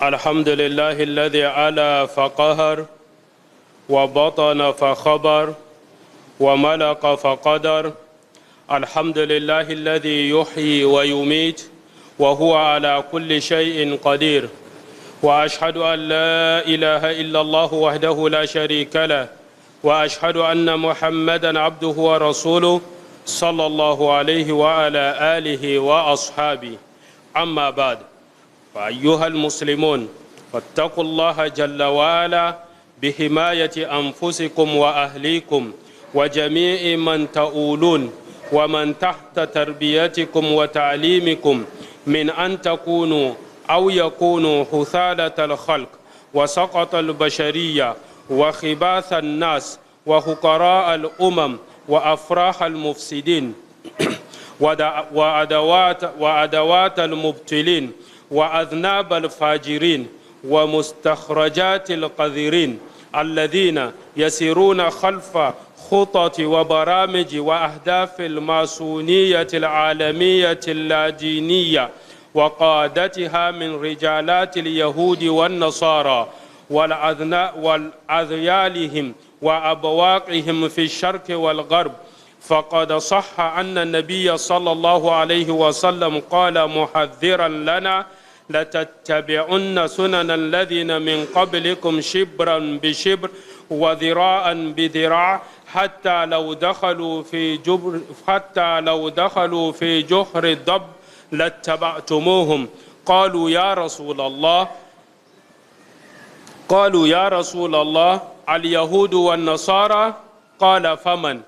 الحمد لله الذي علا فقهر وبطن فخبر وملك فقدر. الحمد لله الذي يحيي ويميت وهو على كل شيء قدير. وأشهد أن لا إله إلا الله وحده لا شريك له، وأشهد أن محمدا عبده ورسوله صلى الله عليه وعلى آله وأصحابه. أما بعد، فأيها المسلمون، فاتقوا الله جل وعلا بحماية أنفسكم وأهليكم وجميع من تؤولون ومن تحت تربيتكم وتعليمكم من أن تكونوا أو يكونوا حثالة الخلق وسقط البشرية وخباث الناس وفقراء الأمم وأفراح المفسدين وأدوات المبتلين وأذناب الفاجرين ومستخرجات القذرين الذين يسيرون خلف خطط وبرامج وأهداف الماسونية العالمية اللادينية وقادتها من رجالات اليهود والنصارى والأذيالهم وأبواقهم في الشرق والغرب. فقد صح أن النبي صلى الله عليه وسلم قال محذرا لنا: لتتبعن سنن الذين من قبلكم شبرا بشبر وذراعا بذراع حتى لو دخلوا في جحر الضب لاتبعتموهم. قالوا يا رسول الله اليهود والنصارى؟ قال: فمن؟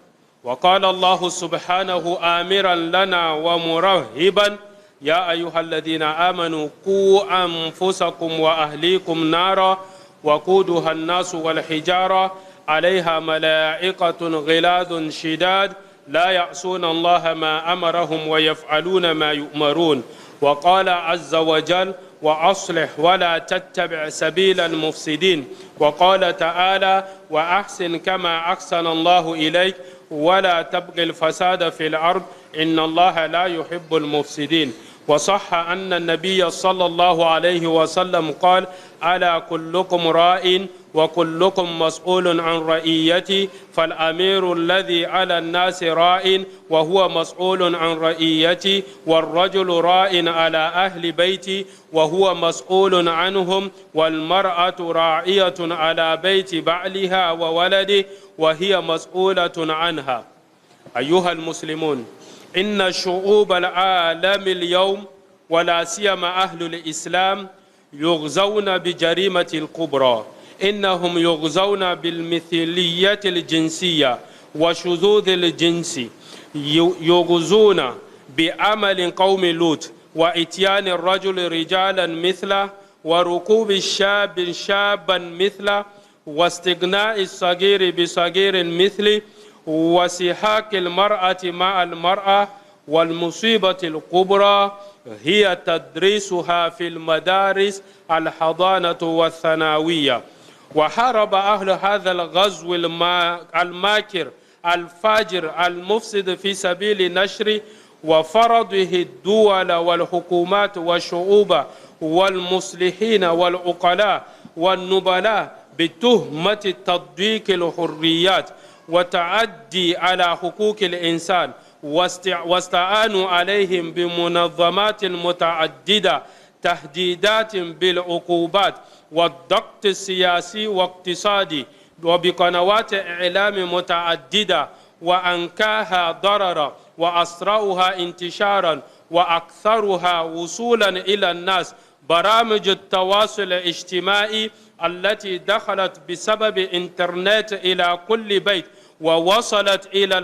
وقال الله سبحانه آمرا لنا ومرهبا: يا أيها الذين آمنوا قوا أنفسكم وأهليكم نارا وقودها الناس والحجارة عليها ملائكة غلاظ شداد لا يعصون الله ما أمرهم ويفعلون ما يؤمرون. وقال عز وجل: وأصلح ولا تتبع سبيل المفسدين. وقال تعالى: وأحسن كما أحسن الله إليك ولا تبغ الفساد في الأرض إن الله لا يحب المفسدين. وصح أن النبي صلى الله عليه وسلم قال: ألا كلكم راء وكلكم مسؤول عن رعيتي، فالأمير الذي على الناس راء وهو مسؤول عن رعيتي، والرجل راء على أهل بيتي وهو مسؤول عنهم، والمرأة راعية على بيت بعلها وولده وهي مسؤولة عنها. أيها المسلمون، إن شعوب العالم اليوم ولا سيما أهل الإسلام يغزون بجريمة الكبرى. إنهم يغزون بالمثلية الجنسية وشذوذ الجنس، يغزون بعمل قوم لوط وإتيان الرجل رجالا مثله وركوب الشاب شابا مثله واستغناء الصغير بصغير مثله وسحاق المرأة مع المرأة. والمصيبة الكبرى هي تدريسها في المدارس الحضانة والثانوية. وحارب أهل هذا الغزو الماكر الفاجر المفسد في سبيل نشر وفرضه الدول والحكومات والشعوب والمصلحين والعقلاء والنبلاء بتهمة تضييق الحريات وتعدي على حقوق الإنسان، واستعانوا عليهم بمنظمات متعددة، تهديدات بالعقوبات والضغط السياسي واقتصادي، وبقنوات إعلام متعددة، وأنكاها ضررا وأسرعها انتشارا وأكثرها وصولا إلى الناس برامج التواصل الاجتماعي التي دخلت بسبب إنترنت إلى كل بيت ووصلت إلى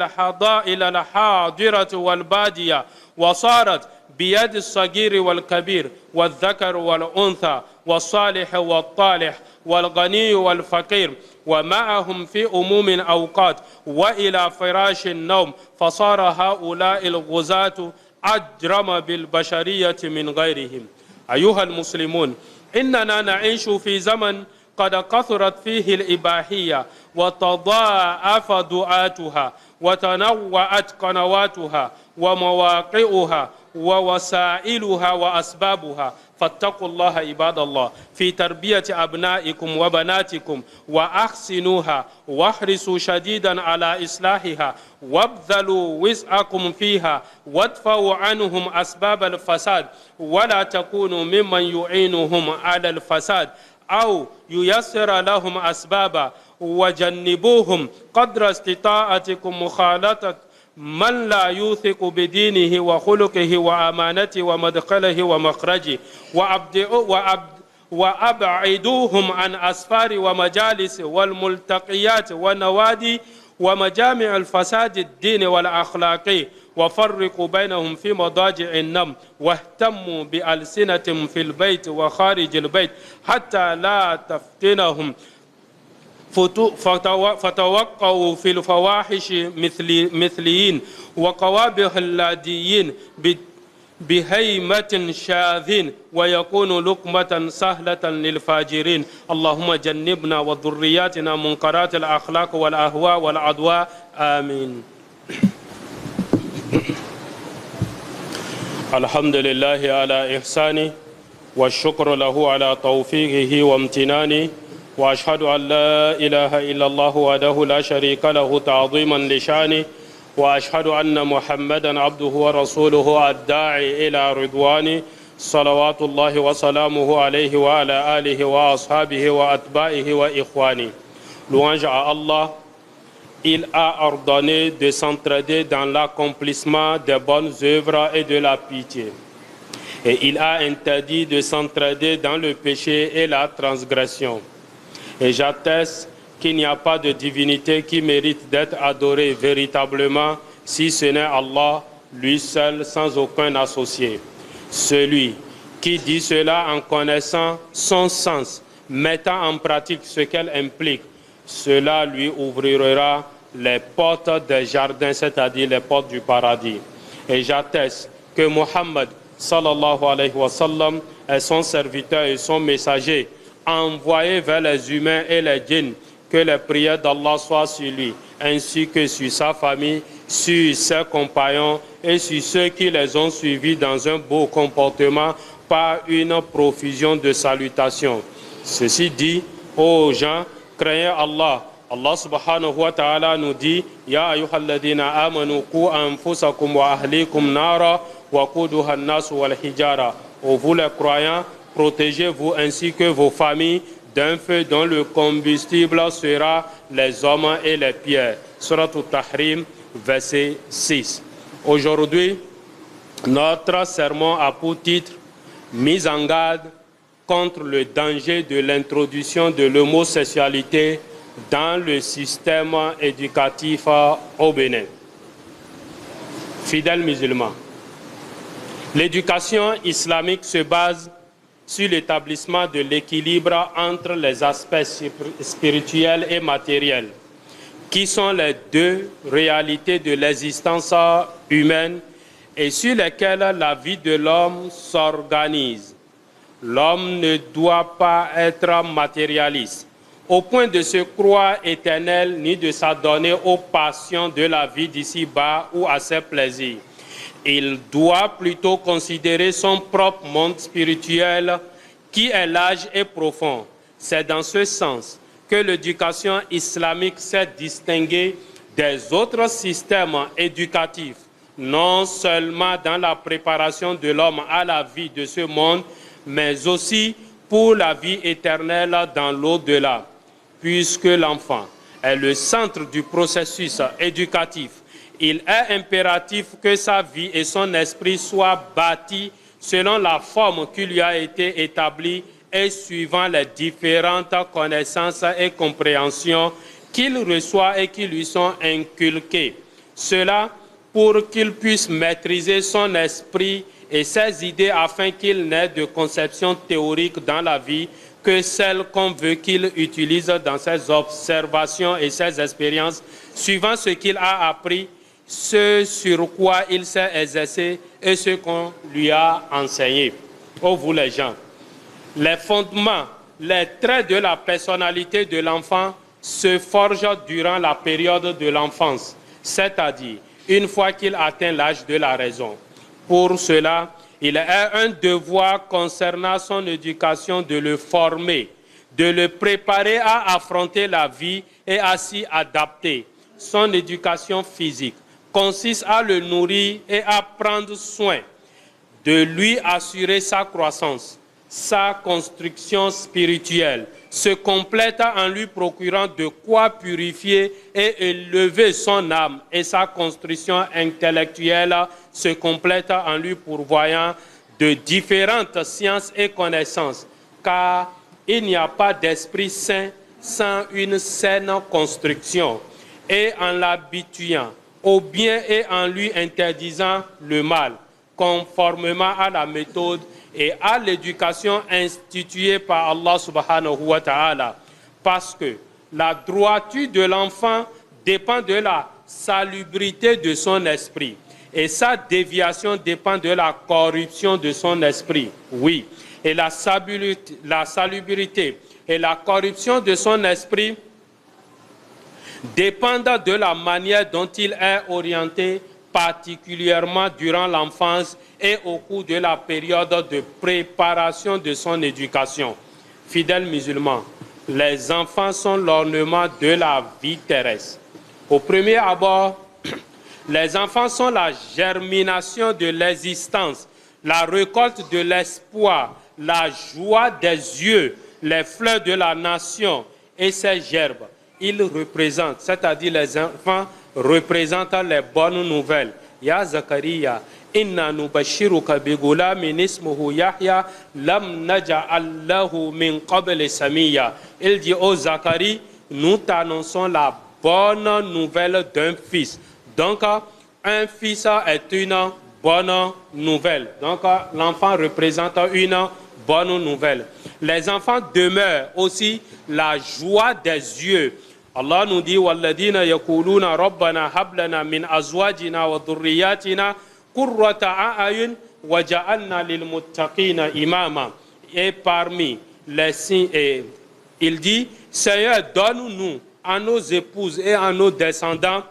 الحاضرة والبادية، وصارت بيد الصغير والكبير والذكر والأنثى والصالح والطالح والغني والفقير، ومعهم في أموم أوقات وإلى فراش النوم. فصار هؤلاء الغزاة أجرم بالبشرية من غيرهم. أيها المسلمون، إننا نعيش في زمن قد كثرت فيه الإباحية وتضاعف دعاتها وتنوعت قنواتها ومواقعها ووسائلها وأسبابها فاتقوا الله عباد الله في تربية أبنائكم وبناتكم وأحسنوها واحرصوا شديدا على إصلاحها وابذلوا وسعكم فيها وادفعوا عنهم أسباب الفساد ولا تكونوا ممن يعينهم على الفساد أو ييسر لهم أسبابا وجنبوهم قدر استطاعتكم مخالطة من لا يوثق بدينه وخلقه وأمانته ومدخله ومخرجه وأبعدوهم عن أسفار ومجالس والملتقيات والنوادي ومجامع الفساد الديني والأخلاقي وفرقوا بينهم في مضاجع النوم واهتموا بألسنة في البيت وخارج البيت حتى لا تفتنهم فتوقعوا في الفواحش مثليين وقوابح اللاديين بهيمة شاذين ويكون لقمة سهلة للفاجرين اللهم جنبنا وذرياتنا منكرات الأخلاق والأهواء والعدوى آمين. الحمد لله على إحسانه والشكر له على توفيقه وامتنانه وأشهد أن لا إله إلا الله وحده لا شريك له تعظيما لشانه وأشهد أن محمدا عبده ورسوله الداعي إلى رضوانه صلوات الله وسلامه عليه وعلى آله وأصحابه وأتباعه وإخوانه. Louange à Allah, il a ordonné de s'entraider dans l'accomplissement des bonnes œuvres et de la pitié. Et il a interdit de s'entraider dans le péché et la transgression. Et j'atteste qu'il n'y a pas de divinité qui mérite d'être adorée véritablement si ce n'est Allah, lui seul, sans aucun associé. Celui qui dit cela en connaissant son sens, mettant en pratique ce qu'elle implique, cela lui ouvrira les portes des jardins, c'est-à-dire les portes du paradis. Et j'atteste que Muhammad sallallahu alayhi wa sallam est son serviteur et son messager, envoyé vers les humains et les djinns, que les prières d'Allah soient sur lui, ainsi que sur sa famille, sur ses compagnons et sur ceux qui les ont suivis dans un beau comportement par une profusion de salutations. Ceci dit, ô gens, craignez Allah. Allah subhanahu wa ta'ala nous dit, Ya ayyuhalladhina amanu qu anfusakum wa ahlikum nara wa quduha an-nas wal hijara. Ô vous les croyants, protégez-vous ainsi que vos familles d'un feu dont le combustible sera les hommes et les pierres. Surat al-Tahrim, verset 6. Aujourd'hui, notre sermon a pour titre « Mise en garde contre le danger de l'introduction de l'homosexualité dans le système éducatif au Bénin ». Fidèles musulmans, l'éducation islamique se base sur l'établissement de l'équilibre entre les aspects spirituels et matériels, qui sont les deux réalités de l'existence humaine et sur lesquelles la vie de l'homme s'organise. L'homme ne doit pas être matérialiste, au point de se croire éternel, ni de s'adonner aux passions de la vie d'ici-bas ou à ses plaisirs. Il doit plutôt considérer son propre monde spirituel qui est large et profond. C'est dans ce sens que l'éducation islamique s'est distinguée des autres systèmes éducatifs, non seulement dans la préparation de l'homme à la vie de ce monde, mais aussi pour la vie éternelle dans l'au-delà, puisque l'enfant est le centre du processus éducatif. Il est impératif que sa vie et son esprit soient bâtis selon la forme qui lui a été établie et suivant les différentes connaissances et compréhensions qu'il reçoit et qui lui sont inculquées. Cela pour qu'il puisse maîtriser son esprit et ses idées afin qu'il n'ait de conception théorique dans la vie que celle qu'on veut qu'il utilise dans ses observations et ses expériences, suivant ce qu'il a appris, ce sur quoi il s'est exercé et ce qu'on lui a enseigné. Oh vous les gens, les fondements, les traits de la personnalité de l'enfant se forgent durant la période de l'enfance, c'est-à-dire une fois qu'il atteint l'âge de la raison. Pour cela, il a un devoir concernant son éducation de le former, de le préparer à affronter la vie et à s'y adapter. Son éducation physique consiste à le nourrir et à prendre soin, de lui assurer sa croissance. Sa construction spirituelle se complète en lui procurant de quoi purifier et élever son âme, et sa construction intellectuelle se complète en lui pourvoyant de différentes sciences et connaissances, car il n'y a pas d'esprit sain sans une saine construction, et en l'habituant au bien et en lui interdisant le mal, conformément à la méthode et à l'éducation instituée par Allah subhanahu wa ta'ala. Parce que la droiture de l'enfant dépend de la salubrité de son esprit. Et sa déviation dépend de la corruption de son esprit. Oui. Et la salubrité et la corruption de son esprit dépendent de la manière dont il est orienté, particulièrement durant l'enfance et au cours de la période de préparation de son éducation. Fidèles musulmans, les enfants sont l'ornement de la vie terrestre. Au premier abord, les enfants sont la germination de l'existence, la récolte de l'espoir, la joie des yeux, les fleurs de la nation et ses gerbes. Ils représentent, c'est-à-dire les enfants représentant les bonnes nouvelles. Ya Zakaria, inna nubashiruka bi gulamin ismuhu Yahya lam naj'al lahu min qabl samiyya. Il dit ô Zacharie, nous t'annonçons la bonne nouvelle d'un fils. Donc un fils est une bonne nouvelle. Donc l'enfant représente une bonne nouvelle. Les enfants demeurent aussi la joie des yeux. Allah nous dit walladina yaquluna rabbana hab lana min azwajina wa dhurriyyatina qurrata a'yun waj'alna lil muttaqina imama. Et parmi les signes, il dit Seigneur, donne-nous à nos épouses et à nos descendants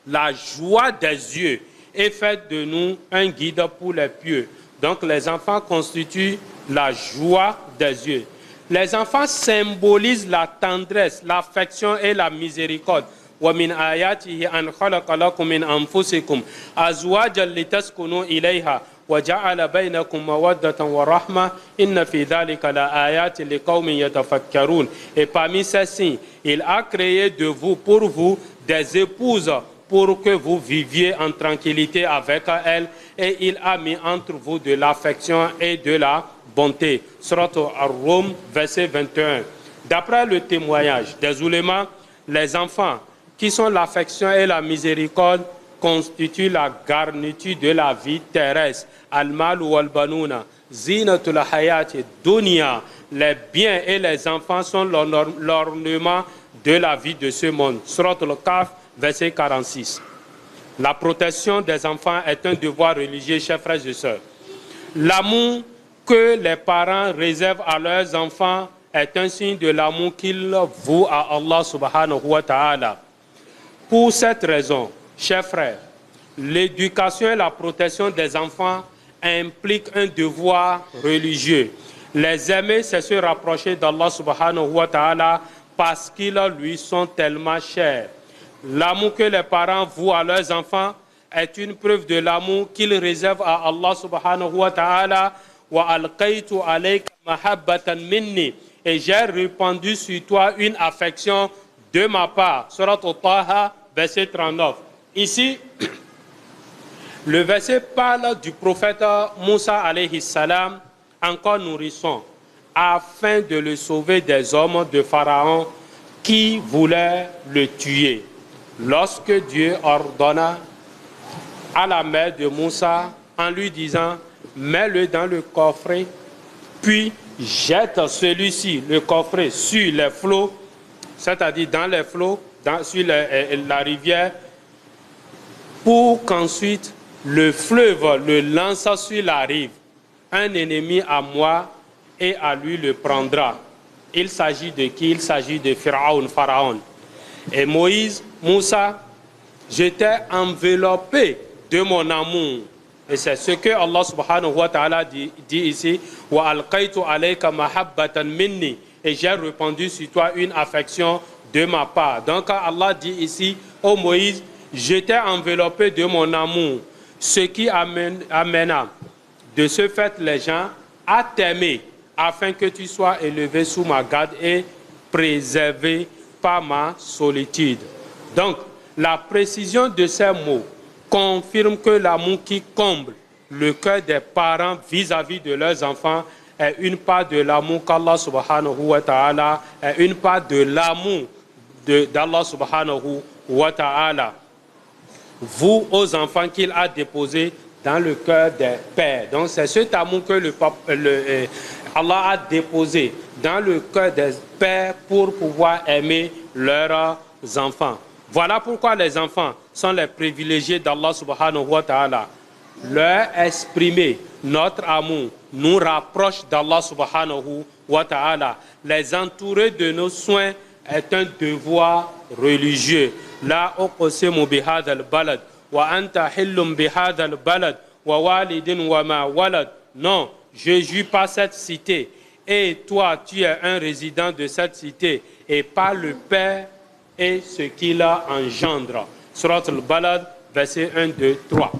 la joie des yeux et faites de nous un guide pour les pieux. Donc les enfants constituent la joie des yeux. Les enfants symbolisent la tendresse, l'affection et la miséricorde. وَمِنْ آيَاتِهِ أَنْ خَلَقَ لَكُم مِّنْ أَنفُسِكُمْ أَزْوَاجًا لِتَسْكُنُوا إِلَيْهَا وَجَعَلَ بَيْنَكُم مَّوَدَّةً وَرَحْمَةً إِنَّ فِي ذَلِكَ لَآيَاتٍ لِقَوْمٍ يَتَفَكَّرُونَ. Et parmi ces signes, il a créé de vous, pour vous, des épouses pour que vous viviez en tranquillité avec elles, et il a mis entre vous de l'affection et de la bonté. Surat Ar-Rum, verset 21. D'après le témoignage des oulémas, les enfants qui sont l'affection et la miséricorde constituent la garniture de la vie terrestre. Al-mal wal banuna, zinatul hayati dunya. Les biens et les enfants sont l'ornement de la vie de ce monde. Surat Al-Kahf, verset 46. La protection des enfants est un devoir religieux, chers frères et sœurs. L'amour que les parents réservent à leurs enfants est un signe de l'amour qu'ils vouent à Allah subhanahu wa ta'ala. Pour cette raison, chers frères, l'éducation et la protection des enfants impliquent un devoir religieux. Les aimer, c'est se rapprocher d'Allah subhanahu wa ta'ala parce qu'ils lui sont tellement chers. L'amour que les parents vouent à leurs enfants est une preuve de l'amour qu'ils réservent à Allah subhanahu wa ta'ala. Wa alqaytu alayka mahabbatan minni. Et j'ai répandu sur toi une affection de ma part. Surat Taha, verset 39. Ici, le verset parle du prophète Moussa alayhi salam, encore nourrisson, afin de le sauver des hommes de Pharaon qui voulaient le tuer. Lorsque Dieu ordonna à la mère de Moussa en lui disant « Mets-le dans le coffret, puis jette celui-ci, le coffret, sur les flots, c'est-à-dire dans les flots, sur la rivière, pour qu'ensuite le fleuve le lance sur la rive. Un ennemi à moi et à lui le prendra. » Il s'agit de qui? Il s'agit de Pharaon. Et Moïse, Moussa, j'étais enveloppé de mon amour Et c'est ce que Allah subhanahu wa ta'ala dit ici. Wa alqaytu alayka mahabbatan minni. Et j'ai répandu sur toi une affection de ma part. Donc Allah dit ici, ô Moïse, je t'ai enveloppé de mon amour. Ce qui amena de ce fait les gens à t'aimer, afin que tu sois élevé sous ma garde et préservé par ma solitude. Donc, la précision de ces mots confirme que l'amour qui comble le cœur des parents vis-à-vis de leurs enfants est une part de l'amour qu'Allah subhanahu wa ta'ala, est une part de l'amour d'Allah subhanahu wa ta'ala. Vous, aux enfants qu'il a déposé dans le cœur des pères. Donc c'est cet amour que Allah a déposé dans le cœur des pères pour pouvoir aimer leurs enfants. Voilà pourquoi les enfants sont les privilégiés d'Allah subhanahu wa ta'ala. Leur exprimer notre amour nous rapproche d'Allah subhanahu wa ta'ala. Les entourer de nos soins est un devoir religieux. La uqsimu bihadha al-balad wa anta hillum bihadha al-balad wa walidin wa ma walad. Non, je jure pas cette cité. Et toi, tu es un résident de cette cité et pas le Père et ce qu'il engendre. Surat al-Balad, verset 1, 2, 3.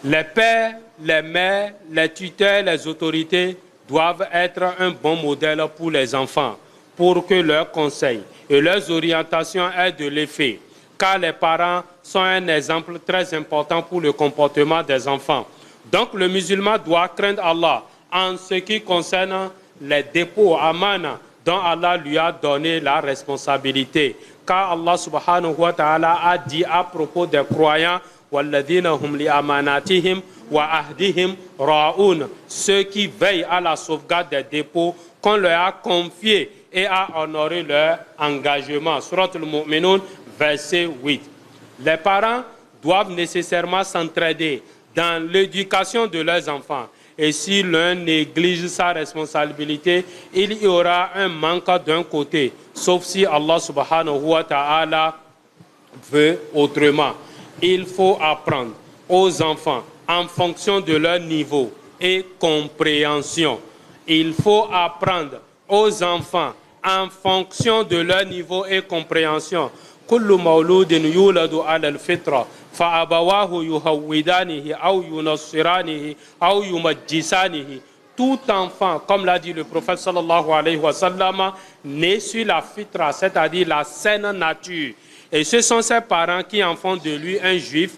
Les pères, les mères, les tuteurs, les autorités doivent être un bon modèle pour les enfants, pour que leurs conseils et leurs orientations aient de l'effet. Car les parents sont un exemple très important pour le comportement des enfants. Donc le musulman doit craindre Allah en ce qui concerne les dépôts amana dont Allah lui a donné la responsabilité. Car Allah subhanahu wa ta'ala a dit à propos des croyants, وَالَّذِينَ هُمْ لِأَمَانَاتِهِمْ وَأَهْدِهِمْ رَاؤُونَ, ceux qui veillent à la sauvegarde des dépôts qu'on leur a confiés et à honorer leur engagement. Surat al-Mu'minun, verset 8. Les parents doivent nécessairement s'entraider dans l'éducation de leurs enfants. Et si l'un néglige sa responsabilité, il y aura un manque d'un côté, sauf si Allah subhanahu wa ta'ala veut autrement. Il faut apprendre aux enfants en fonction de leur niveau et compréhension. Il faut apprendre aux enfants en fonction de leur niveau et compréhension. كل مولود يولد على الفطرة فأبواه يهودانه أو ينصرانه أو يمجسانه. Tout enfant, comme l'a dit le prophète sallallahu alayhi wa sallam, né sur la fitra, c'est-à-dire la saine nature. Et ce sont ses parents qui en font de lui un juif,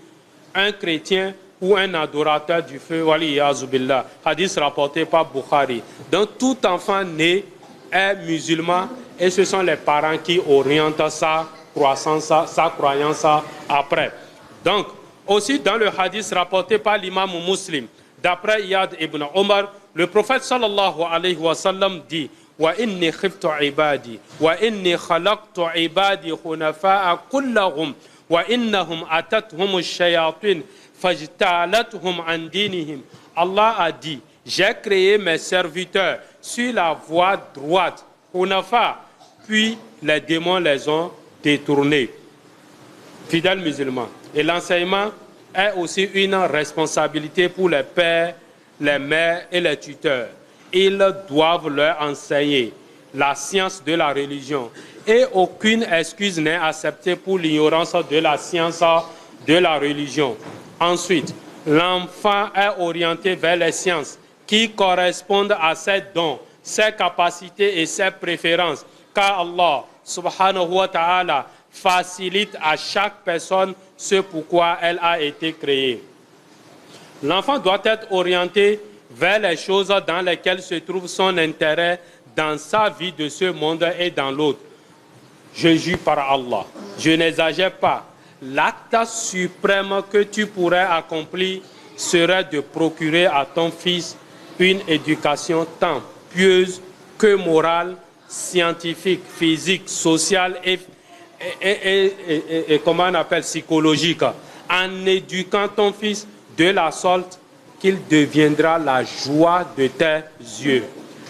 un chrétien ou un adorateur du feu. Waliyazu billah. Hadith rapporté par Bukhari. Donc tout enfant né est musulman et ce sont les parents qui orientent sa croissance, sa croyance après. Donc, aussi dans le hadith rapporté par l'imam muslim, d'après Iyad ibn Omar, le prophète sallallahu alayhi wa sallam dit wa inni khiftu ibadi wa inni khalaqtu ibadi hunafa'a kullahum wa innahum atathum ash-shayatin fajtalathum an dinihim. Allah a dit, j'ai créé mes serviteurs sur la voie droite, hunafa, puis les démons les ont détournés. Fidèles musulmans. Et l'enseignement est aussi une responsabilité pour les pères, les mères et les tuteurs. Ils doivent leur enseigner la science de la religion. Et aucune excuse n'est acceptée pour l'ignorance de la science de la religion. Ensuite, l'enfant est orienté vers les sciences qui correspondent à ses dons, ses capacités et ses préférences. Car Allah, subhanahu wa ta'ala, facilite à chaque personne ce pourquoi elle a été créée. L'enfant doit être orienté vers les choses dans lesquelles se trouve son intérêt dans sa vie de ce monde et dans l'autre. Je jure par Allah, je n'exagère pas, l'acte suprême que tu pourrais accomplir serait de procurer à ton fils une éducation tant pieuse que morale, scientifique, physique, sociale et comment on appelle, psychologique, en éduquant ton fils de la sorte qu'il deviendra la joie de tes yeux.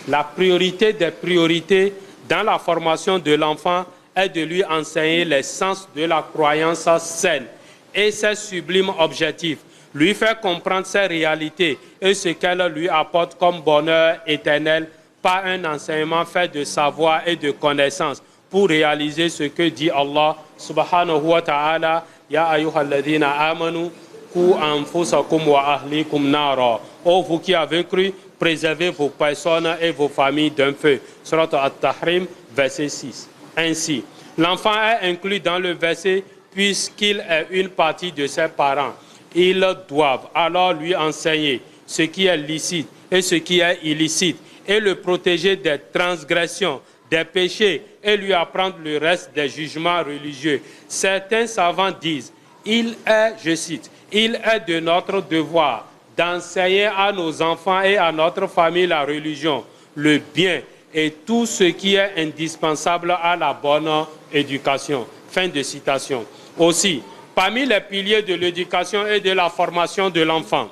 La priorité des priorités dans la formation de l'enfant est de lui enseigner l'essence de la croyance saine et ses sublimes objectifs. lui faire comprendre ses réalités et ce qu'elle lui apporte comme bonheur éternel par un enseignement fait de savoir et de connaissance pour réaliser ce que dit Allah subhanahu wa ta'ala. Ya ayyuhalladhina amanu ku anfusakum wa ahlikum nara. Oh vous qui avez cru, préservez vos personnes et vos familles d'un feu. Surat At-Tahrim, verset 6. Ainsi, l'enfant est inclus dans le verset puisqu'il est une partie de ses parents. Ils doivent alors lui enseigner ce qui est licite et ce qui est illicite et le protéger des transgressions, des péchés et lui apprendre le reste des jugements religieux. Certains savants disent, il est, je cite, il est de notre devoir d'enseigner à nos enfants et à notre famille la religion, le bien et tout ce qui est indispensable à la bonne éducation. Fin de citation. Aussi, parmi les piliers de l'éducation et de la formation de l'enfant,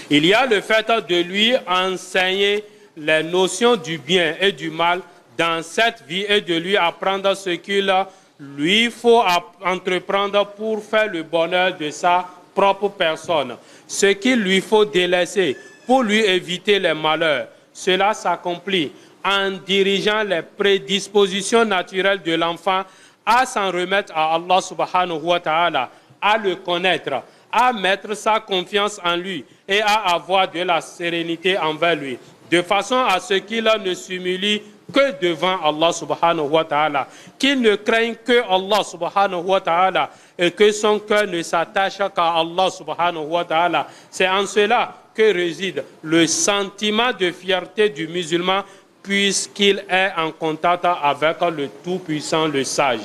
il y a le fait de lui enseigner les notions du bien et du mal dans cette vie et de lui apprendre ce qu'il lui faut entreprendre pour faire le bonheur de sa propre personne, ce qu'il lui faut délaisser pour lui éviter les malheurs. Cela s'accomplit en dirigeant les prédispositions naturelles de l'enfant à s'en remettre à Allah subhanahu wa ta'ala, à le connaître, à mettre sa confiance en lui et à avoir de la sérénité envers lui, de façon à ce qu'il ne s'humilie que devant Allah subhanahu wa ta'ala, qu'il ne craigne que Allah subhanahu wa ta'ala et que son cœur ne s'attache qu'à Allah subhanahu wa ta'ala. C'est en cela que réside le sentiment de fierté du musulman puisqu'il est en contact avec le Tout-Puissant, le Sage.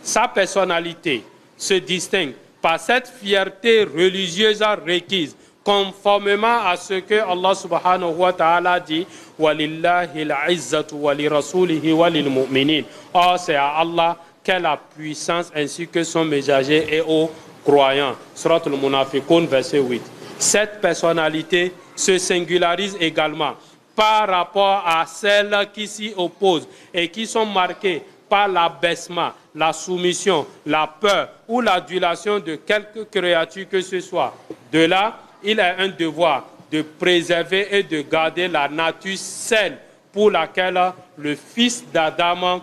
Sa personnalité se distingue par cette fierté religieuse requise, conformément à ce que Allah subhanahu wa ta'ala dit « Walillahi al-izzatu wa li rasulihi wa lil mu'minin » Or, c'est à Allah qu'est la puissance ainsi que son messager et aux croyants. Surat al-Munafiqun, verset 8. Cette personnalité se singularise également par rapport à celles qui s'y opposent et qui sont marquées par l'abaissement, la soumission, la peur ou l'adulation de quelque créature que ce soit. De là, il est un devoir de préserver et de garder la nature saine pour laquelle les fils d'Adam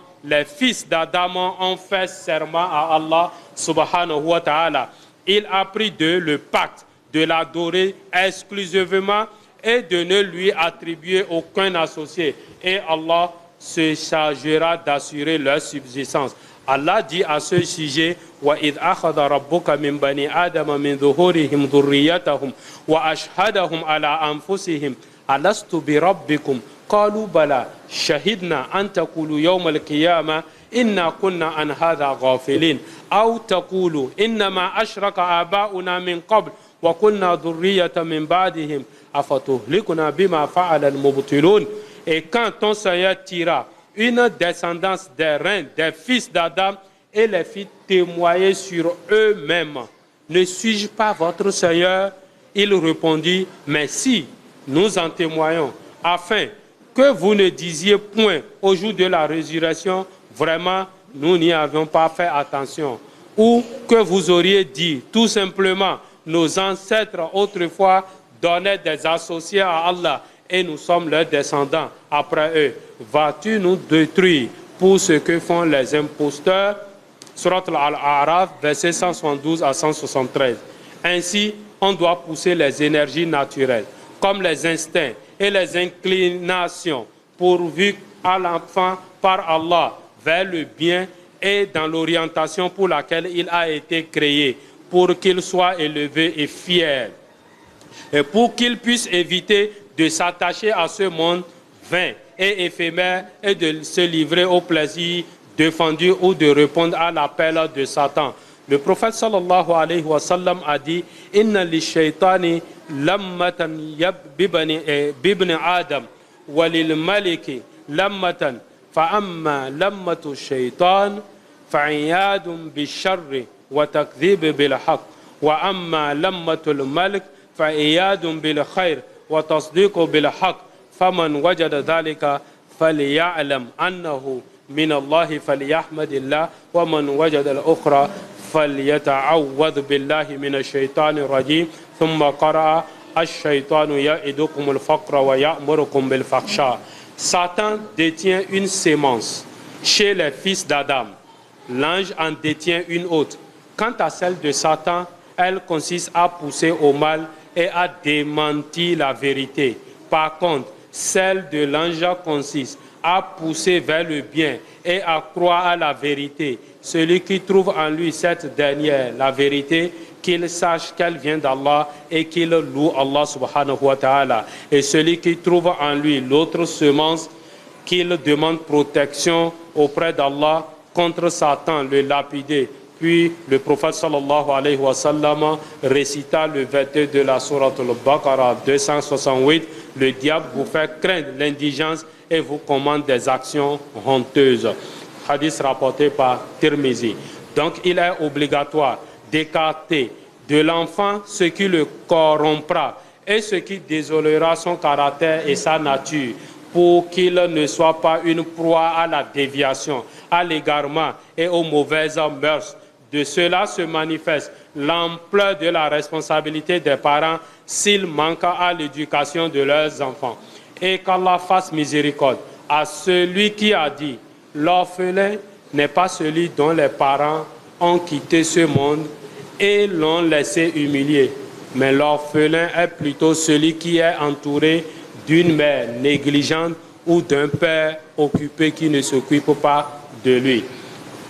ont fait serment à Allah subhanahu wa ta'ala. Il a pris d'eux le pacte de l'adorer exclusivement et de ne lui attribuer aucun associé. Et Allah se chargera d'assurer leur subsistance. Allah dit à ce sujet وَإِذْ أَخَذَ رَبُّكَ مِنْ بَنِي آدَمَ مِنْ ظُهُورِهِمْ ذُرِّيَّتَهُمْ وَأَشْهَدَهُمْ عَلَى أَنفُسِهِمْ أَلَسْتُ بِرَبِّكُمْ قَالُوا بَلَى شَهِدْنَا أَنْ تَقُولُوا يَوْمَ الْقِيَامَةِ إِنَّا كُنَّا عَنْ هَذَا غَافِلِينَ أَوْ تَقُولُوا إِنَّمَا أَشْرَكَ آبَاؤُنَا مِنْ قَبْلُ وَكُنَّا ذُرِّيَّةً مِنْ بَعْدِهِمْ أَفَتُهْلِكُنَا بِمَا فَعَلَ الْمُبْطِلُونَ. Et quand ton Seigneur tira une descendance des reins, des fils d'Adam, et les fit témoigner sur eux-mêmes. Ne suis-je pas votre Seigneur? Il répondit, mais si, nous en témoignons, afin que vous ne disiez point au jour de la résurrection, vraiment, nous n'y avions pas fait attention. Ou que vous auriez dit, tout simplement, nos ancêtres autrefois donnaient des associés à Allah, et nous sommes leurs descendants après eux. Vas-tu nous détruire pour ce que font les imposteurs? Surat Al-A'raf, versets 172 à 173. Ainsi, on doit pousser les énergies naturelles, comme les instincts et les inclinations, pourvues à l'enfant par Allah vers le bien et dans l'orientation pour laquelle il a été créé, pour qu'il soit élevé et fier, et pour qu'il puisse éviter de s'attacher à ce monde vain et éphémère et de se livrer au plaisir défendu ou de répondre à l'appel de Satan. Le prophète sallallahu alayhi wa sallam a dit « Inna li shaytani lammatan bibni Adam wa lil maliki lammatan fa amma lammatu shaytan fa'iyadun bisharri wa takdhib bil haqq wa amma lammatul malik fa'iyadun bil khair wa tasdiqu bil haqq faman wajada dhalika falya'lam annahu min Allah falyahmadillah wa man wajada al-ukhra فليتعوذ بالله من الشيطان الرجيم ثم قرأ الشيطان يعدكم الفقر ويأمركم بالفحشاء. Satan détient une sémence chez les fils d'Adam. L'ange en détient une autre. Quant à celle de Satan, elle consiste à pousser au mal et à démentir la vérité. Par contre, celle de l'ange consiste à pousser vers le bien et à croire à la vérité. Celui qui trouve en lui cette dernière, la vérité, qu'il sache qu'elle vient d'Allah et qu'il loue Allah subhanahu wa ta'ala. Et celui qui trouve en lui l'autre semence, qu'il demande protection auprès d'Allah contre Satan, le lapidé. Puis le prophète sallallahu alayhi wa sallam récita le verset de la sourate al-Baqarah 268. Le diable vous fait craindre l'indigence et vous commande des actions honteuses. Hadith rapporté par Tirmizi. Donc il est obligatoire d'écarter de l'enfant ce qui le corrompra et ce qui désolera son caractère et sa nature, pour qu'il ne soit pas une proie à la déviation, à l'égarement et aux mauvaises mœurs. De cela se manifeste l'ampleur de la responsabilité des parents s'ils manquent à l'éducation de leurs enfants. Et qu'Allah fasse miséricorde à celui qui a dit: l'orphelin n'est pas celui dont les parents ont quitté ce monde et l'ont laissé humilier, mais l'orphelin est plutôt celui qui est entouré d'une mère négligente ou d'un père occupé qui ne s'occupe pas de lui.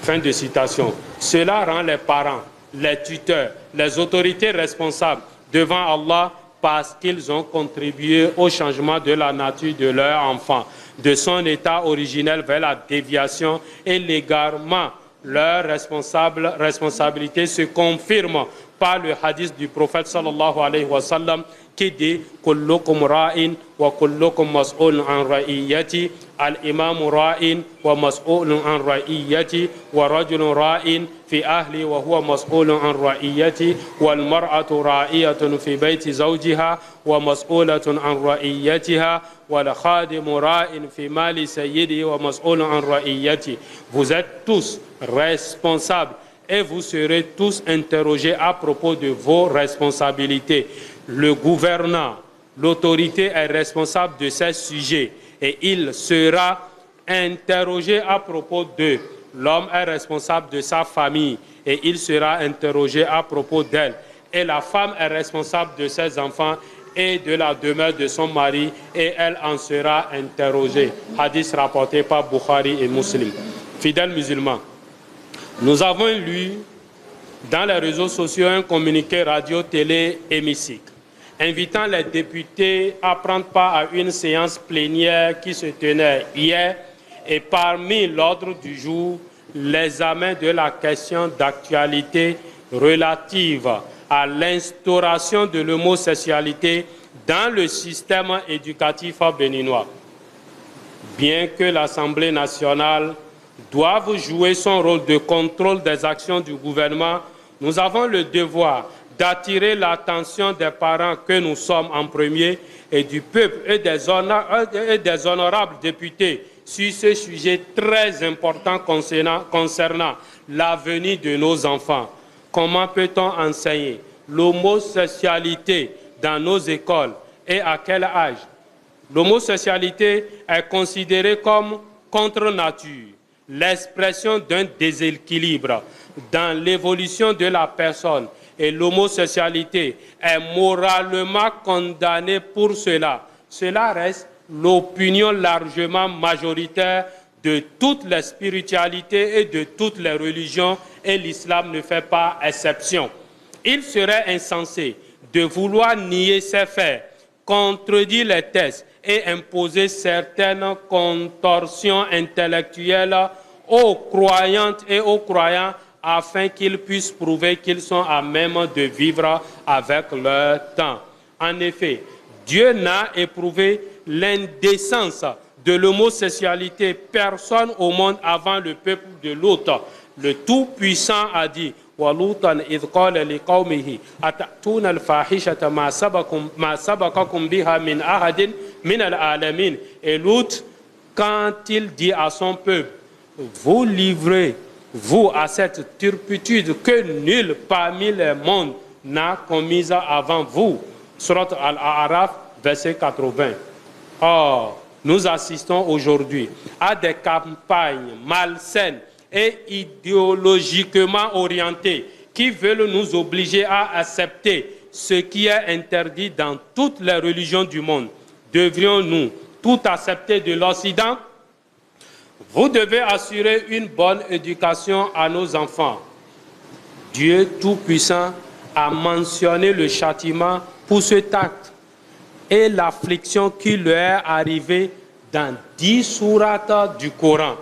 Fin de citation. Cela rend les parents, les tuteurs, les autorités responsables devant Allah parce qu'ils ont contribué au changement de la nature de leur enfant, de son état originel vers la déviation et l'égarement. Leur responsabilité se confirme par le hadith du prophète sallallahu alayhi wa sallam qui dit: kullukum ra'in wa kullukum mas'ulun an ra'iyati, al-imamu ra'in wa mas'ulun an ra'iyati, wa rajulun ra'in fi ahli wa huwa mas'ulun an ra'iyati, wal mar'atu ra'iyatun fi bayti zawjiha wa mas'ulatun an ra'iyatiha, wal khadimu ra'in fi mali sayyidi wa mas'ulun an ra'iyati. Vous êtes tous responsables et vous serez tous interrogés à propos de vos responsabilités. Le gouvernant, l'autorité est responsable de ces sujets et il sera interrogé à propos d'eux. L'homme est responsable de sa famille et il sera interrogé à propos d'elle. Et la femme est responsable de ses enfants et de la demeure de son mari et elle en sera interrogée. Hadith rapporté par Bukhari et Muslim. Fidèles musulmans, nous avons lu dans les réseaux sociaux un communiqué radio, télé, hémicycle, invitant les députés à prendre part à une séance plénière qui se tenait hier et parmi l'ordre du jour, l'examen de la question d'actualité relative à l'instauration de l'homosexualité dans le système éducatif béninois. Bien que l'Assemblée nationale doivent jouer son rôle de contrôle des actions du gouvernement, nous avons le devoir d'attirer l'attention des parents que nous sommes en premier et du peuple et des honorables députés sur ce sujet très important concernant l'avenir de nos enfants. Comment peut-on enseigner l'homosexualité dans nos écoles et à quel âge? L'homosexualité est considérée comme contre nature, l'expression d'un déséquilibre dans l'évolution de la personne, et l'homosexualité est moralement condamnée pour cela. Cela reste l'opinion largement majoritaire de toutes les spiritualités et de toutes les religions, et l'islam ne fait pas exception. Il serait insensé de vouloir nier ces faits, contredire les textes et imposer certaines contorsions intellectuelles aux croyantes et aux croyants afin qu'ils puissent prouver qu'ils sont à même de vivre avec leur temps. En effet, Dieu n'a éprouvé l'indécence de l'homosexualité personne au monde avant le peuple de Lot. Le Tout-Puissant a dit: وَلُوطًا إِذْ قَالَ لِقَوْمِهِ أَتَأْتُونَ الْفَاحِشَةَ مَا سَبَقَكُمْ بِهَا مِنْ أَحَدٍ مِنَ الْعَالَمِينَ. Et Lot, quand il dit à son peuple: vous livrez vous à cette turpitude que nul parmi les mondes n'a commise avant vous. Surat Al-A'raf, verset 80. Or, nous assistons aujourd'hui à des campagnes malsaines et idéologiquement orientées qui veulent nous obliger à accepter ce qui est interdit dans toutes les religions du monde. Devrions-nous tout accepter de l'Occident? Vous devez assurer une bonne éducation à nos enfants. Dieu Tout-Puissant a mentionné le châtiment pour cet acte et l'affliction qui leur est arrivée dans 10 sourates du Coran.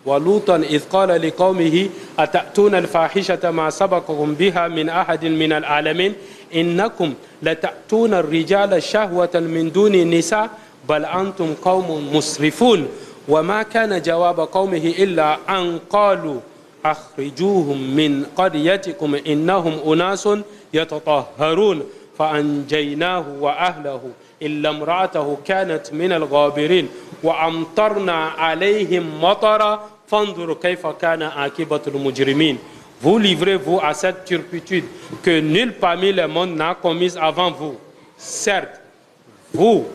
وَلُوطًا إِذْ قَالَ لِقَوْمِهِ أَتَأْتُونَ الْفَاحِشَةَ مَا سَبَقَكُمْ بِهَا مِنْ أَحَدٍ مِنَ الْعَالَمِينَ إِنَّكُمْ لَتَأْتُونَ الرِّجَالَ شَهْوَةً مِنْ دُونِ النِّسَاءِ بَلْ أَنْتُمْ قَوْمٌ مُسْرِفُونَ وَمَا كَانَ جَوَابَ قَوْمِهِ إِلَّا أَنْ قَالُوا أَخْرِجُوهُمْ مِنْ قَرْيَتِكُمْ إِنَّهُمْ أُنَاسٌ يَتَطَهَّرُونَ فأنجيناه وأهله إلا امرأته كانت من الغابرين وأمطرنا عليهم مطرا فانظروا كيف كان عاقبة المجرمين. Vous livrez-vous à cette turpitude que nul parmi les mondes n'a commise avant vous. Certes, vous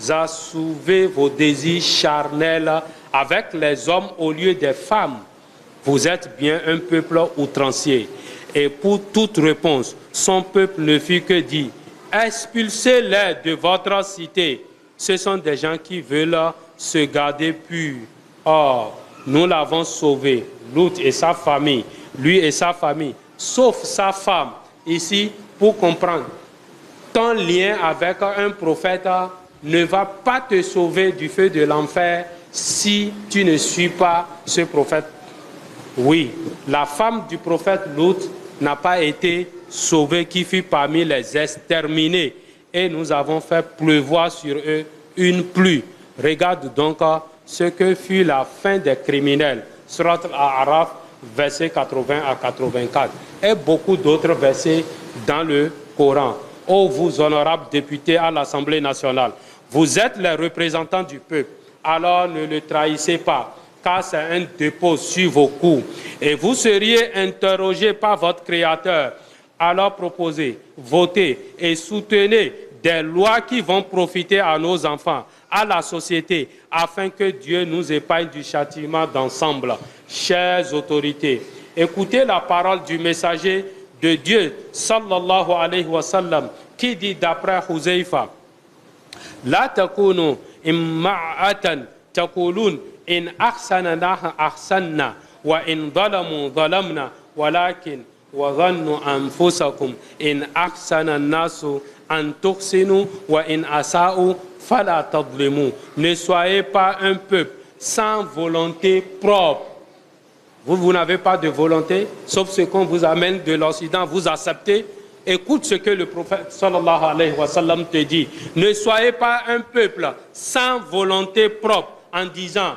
assouvez vos désirs charnels avec les hommes au lieu des femmes. Vous êtes bien un peuple outrancier. Et pour toute réponse, son peuple ne fit que dire « Expulsez-les de votre cité. » Ce sont des gens qui veulent se garder purs. Or, nous l'avons sauvé, Lot et sa famille, lui et sa famille, sauf sa femme. Ici, pour comprendre, ton lien avec un prophète ne va pas te sauver du feu de l'enfer si tu ne suis pas ce prophète. Oui, la femme du prophète Lot n'a pas été sauvée, qui fut parmi les exterminés. Et nous avons fait pleuvoir sur eux une pluie. Regarde donc ce que fut la fin des criminels. Surat Al-A'raf, versets 80 à 84. Et beaucoup d'autres versets dans le Coran. Ô vous honorables députés à l'Assemblée nationale, vous êtes les représentants du peuple. Alors ne le trahissez pas, car c'est un dépôt sur vos coups. Et vous seriez interrogés par votre Créateur. Alors proposez, votez et soutenez des lois qui vont profiter à nos enfants, à la société, afin que Dieu nous épargne du châtiment d'ensemble. Chères autorités, écoutez la parole du messager de Dieu, sallallahu alayhi wa sallam, qui dit d'après Huzaifa, La takunu imma'atan takulun in ahsanana ahsanna wa in zalamu zalamna walakin wa dhannu anfusakum in ahsana nasu an tuhsinu wa in asa'u fala tadlimu. Ne soyez pas un peuple sans volonté propre. Vous n'avez pas de volonté, sauf ce qu'on vous amène de l'Occident, vous acceptez. Écoute ce que le prophète sallallahu alayhi wa sallam te dit. Ne soyez pas un peuple sans volonté propre en disant,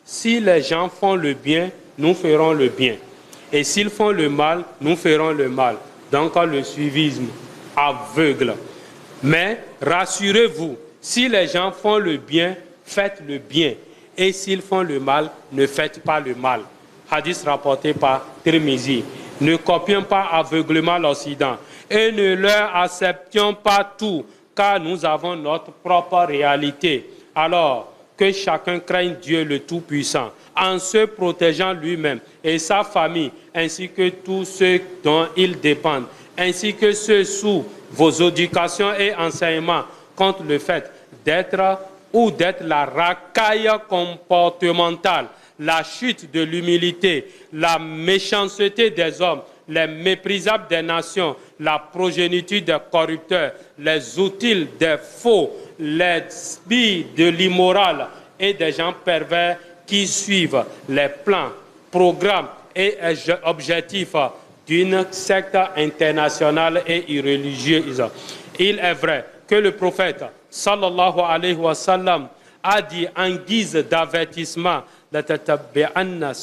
si les gens font le bien, nous ferons le bien. Et s'ils font le mal, nous ferons le mal. Donc le suivisme aveugle. Mais rassurez-vous, si les gens font le bien, faites le bien. Et s'ils font le mal, ne faites pas le mal. Hadith rapporté par Tirmizi. Ne copions pas aveuglément l'Occident et ne leur acceptions pas tout, car nous avons notre propre réalité. Alors que chacun craigne Dieu le Tout-Puissant, en se protégeant lui-même et sa famille, ainsi que tous ceux dont ils dépendent, ainsi que ceux sous vos éducations et enseignements, contre le fait d'être la racaille comportementale, la chute de l'humilité, la méchanceté des hommes, les méprisables des nations, la progéniture des corrupteurs, les outils des faux, les spies de l'immoral et des gens pervers qui suivent les plans, programmes et objectifs d'une secte internationale et irreligieuse. Il est vrai que le prophète sallallahu alayhi wa sallam a dit en guise d'avertissement لَتَتَبِّعَنَّ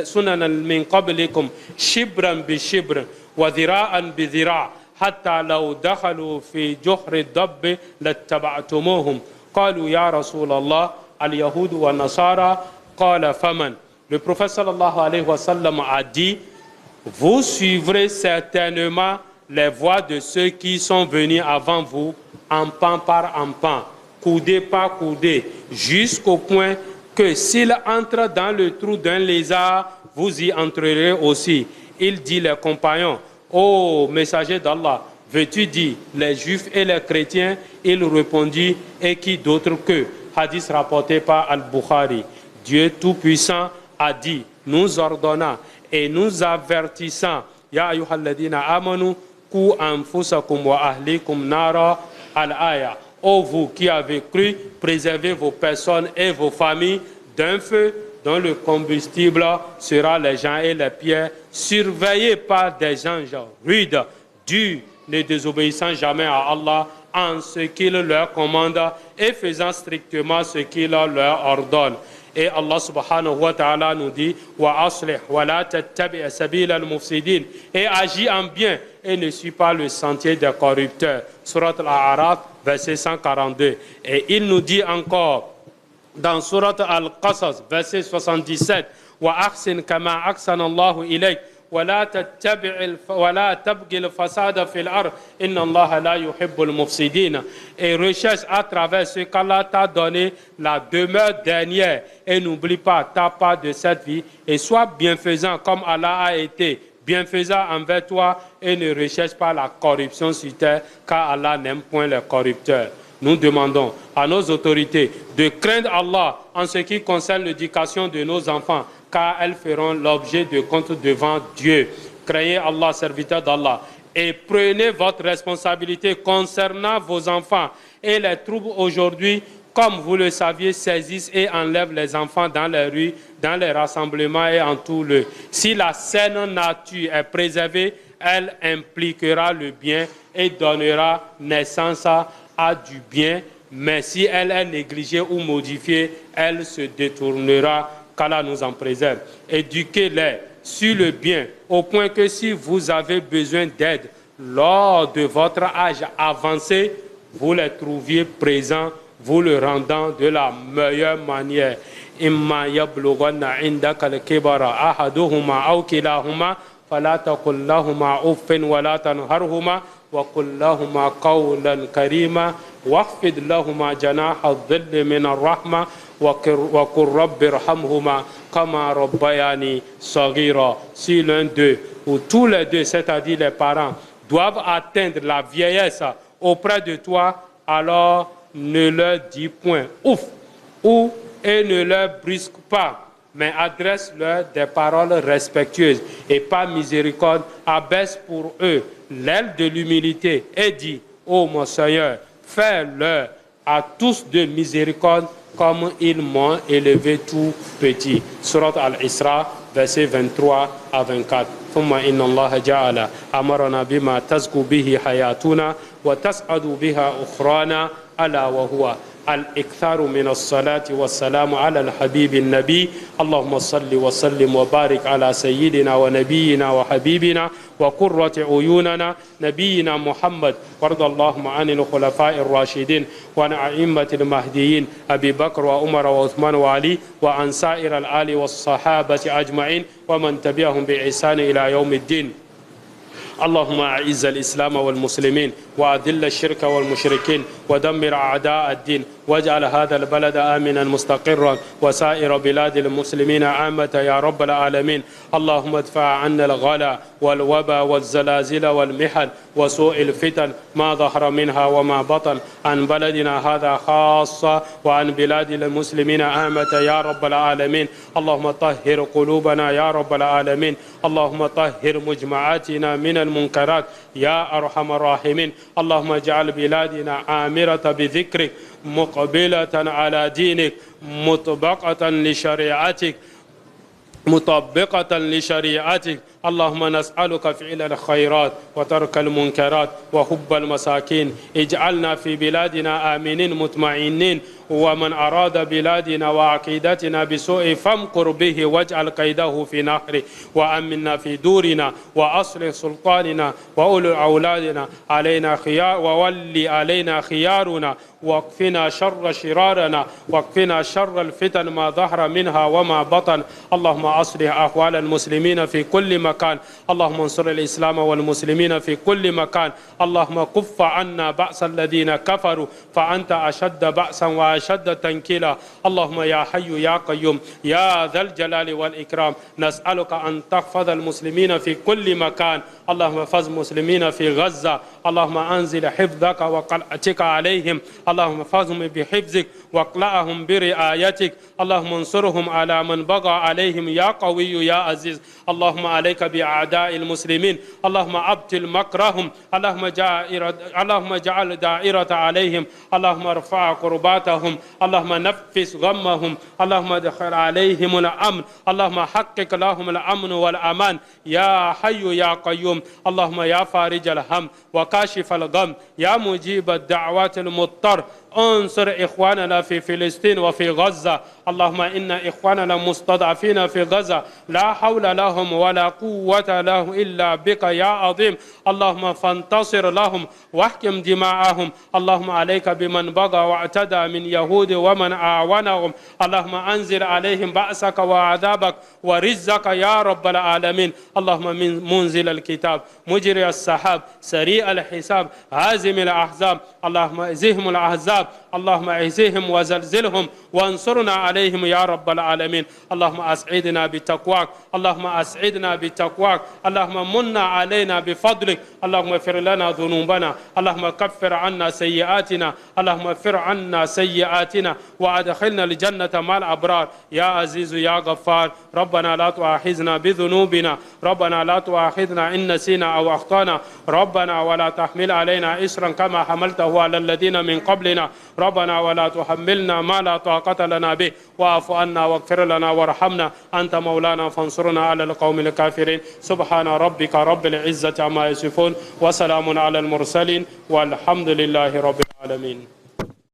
سُنَنًا مِنْ قَبْلِكُمْ شِبْرًا بِشِبْرٍ وَذِرَاءً بِذِرَاءٍ حَتَّى لَوْ دَخَلُوا فِي جُحْرِ الدَّبِّ لَاتَّبَعْتُمُوهُمْ قالوا يا رسول الله اليهود والنصارى قال فمن. Le prophète sallallahu alayhi wa sallam a dit, vous suivrez certainement les voies de ceux qui sont venus avant vous, en pan par en pan, coudé par coudé, jusqu'au point que s'il entre dans le trou d'un lézard, vous y entrerez aussi. Il dit les compagnons, ô messager d'Allah, veux-tu dire les juifs et les chrétiens? Il répondit, et qui d'autre qu'eux? Hadith rapporté par Al-Bukhari. Dieu Tout-Puissant a dit, nous ordonnant et nous avertissant, Ya ayyuhalladhina amanu, ku anfusakum wa ahlikum nara al-aya. Ô vous qui avez cru, préservez vos personnes et vos familles d'un feu dont le combustible sera les gens et les pierres, surveillés par des anges rudes, durs, ne désobéissant jamais à Allah en ce qu'il leur commande et faisant strictement ce qu'il leur ordonne. Et Allah subhanahu wa ta'ala nous dit wa aslih wa la tattabi' sabila al-mufsidin, et agis en bien et ne suis pas le sentier des corrupteurs. Surat Al-A'raf, verset 142. Et il nous dit encore dans Surat Al-Qasas, verset 77, wa ahsin kama ahsana Allahu ilayk ولا تبغي الفساد في الأرض إن الله لا يحب المفسدين. Et recherche à travers ce qu'Allah t'a donné la demeure dernière, et n'oublie pas ta part de cette vie, et sois bienfaisant comme Allah a été bienfaisant envers toi, et ne recherche pas la corruption sur terre, car Allah n'aime point les corrupteurs. Nous demandons à nos autorités de craindre Allah en ce qui concerne l'éducation de nos enfants, car elles feront l'objet de compte devant Dieu. Craignez Allah, serviteur d'Allah, et prenez votre responsabilité concernant vos enfants. Et les troubles aujourd'hui, comme vous le saviez, saisissent et enlèvent les enfants dans les rues, dans les rassemblements et en tout lieu. Si la saine nature est préservée, elle impliquera le bien et donnera naissance à du bien. Mais si elle est négligée ou modifiée, elle se détournera. Qu'Allah nous en préserve. Éduquez-les sur le bien, au point que si vous avez besoin d'aide lors de votre âge avancé, vous les trouviez présents, vous le rendant de la meilleure manière. Imma yablughanna indaka al-kibara ahaduhuma aw kilahuma fala taqul lahuma uffin wa la tanharhuma wa qul lahuma qawlan karima واخفض لهما جناح الظل من الرحمة وقل رب ارحمهما كما ربياني صغيرا. Si l'un d'eux ou tous les deux, c'est-à-dire les parents, doivent atteindre la vieillesse auprès de toi, alors ne leur dis point ouf ou et ne leur brusque pas, mais adresse-leur des paroles respectueuses, et par miséricorde abaisse pour eux l'aile de l'humilité et dis, ô mon Seigneur, fais-leur à tous de miséricorde comme ils m'ont élevé tout petit. Surat Al-Isra, versets 23 à 24. ثم إن الله جعل أمرنا بما تزكو به حياتنا وتسعد بها أخرانا ألا وهو الإكثار من الصلاة والسلام على الحبيب النبي. اللهم صل وسلم وبارك على سيدنا ونبينا وحبيبنا وقرة عيوننا نبينا محمد، وارض اللهم عن الخلفاء الراشدين وعن أئمة المهديين أبي بكر وعمر وعثمان وعلي، وعن سائر الآل والصحابة أجمعين ومن تبعهم بإحسان إلى يوم الدين. اللهم أعز الإسلام والمسلمين وأذل الشرك والمشركين ودمر أعداء الدين، واجعل هذا البلد آمنا مستقرا وسائر بلاد المسلمين عامة يا رب العالمين. اللهم ادفع عنا الغلا والوبا والزلازل والمحن وسوء الفتن ما ظهر منها وما بطن عن بلدنا هذا خاصة وعن بلاد المسلمين عامة يا رب العالمين. اللهم طهر قلوبنا يا رب العالمين. اللهم طهر مجمعاتنا من المنكرات يا أرحم الراحمين. اللهم اجعل بلادنا عامرة بذكرك مقبلة على دينك مطبقة لشريعتك اللهم نسألك فعل الخيرات وترك المنكرات وحب المساكين. اجعلنا في بلادنا آمنين مطمئنين، ومن أراد بلادنا وعقيدتنا بسوء فامكر به واجعل كيده في نحره، وأمنا في دورنا وأصلح سلطاننا وأولي أولادنا علينا خيار، وولي علينا خيارنا، واكفنا شر شرارنا، واكفنا شر الفتن ما ظهر منها وما بطن. اللهم أصلح أحوال المسلمين في كل مكان، اللهم انصر الإسلام والمسلمين في كل مكان. اللهم كف عنا بأس الذين كفروا، فأنت أشد بأسا وأشد تنكيلا. اللهم يا حي يا قيوم يا ذا الجلال والإكرام، نسألك أن تحفظ المسلمين في كل مكان. اللهم احفظ المسلمين في غزة، اللهم أنزل حفظك وقلعتك عليهم، اللهم احفظهم بحفظك واقلعهم برعايتك. اللهم انصرهم على من بغى عليهم يا قوي يا عزيز. اللهم عليك بأعداء المسلمين، اللهم أبطل مكرهم، اللهم اجعل دائرة عليهم، اللهم ارفع قرباتهم، اللهم نفس غمهم، اللهم ادخل عليهم الأمن، اللهم حقق لهم الأمن والأمان يا حي يا قيوم. اللهم يا فارج الهم وكاشف الغم يا مجيب الدعوات المضطر، انصر إخواننا في فلسطين وفي غزة. اللهم إن إخواننا مستضعفين في غزة لا حول لهم ولا قوة لهم إلا بك يا عظيم. اللهم فانتصر لهم واحكم دماءهم. اللهم عليك بمن بغى واعتدى من يهود ومن أعونهم، اللهم أنزل عليهم بأسك وعذابك ورزقك يا رب العالمين. اللهم من منزل الكتاب مجري السحاب سريع الحساب هازم الأحزاب، اللهم اهزهم الأحزاب، اللهم اهزهم وزلزلهم وانصرنا عليهم يا رب العالمين. اللهم أسعدنا بتقواك، اللهم أسعدنا بتقواك، اللهم من علينا بفضلك، اللهم اغفر لنا ذنوبنا، اللهم كفر عنا سيئاتنا، اللهم اغفر عنا سيئاتنا وأدخلنا الجنة مع الأبرار يا عزيز يا غفار. ربنا لا تؤاخذنا بذنوبنا، ربنا لا تؤاخذنا إن نسينا أو أخطأنا، ربنا ولا تحمل علينا إصرا كما حملته على الذين من قبلنا، ربنا ولا تحملنا ما لا طاقة لنا به، واعف عنا واغفر لنا وارحمنا، أنت مولانا فانصرنا على القوم الكافرين. سبحان ربك رب العزة عما يصفون، وسلام على المرسلين، والحمد لله رب العالمين.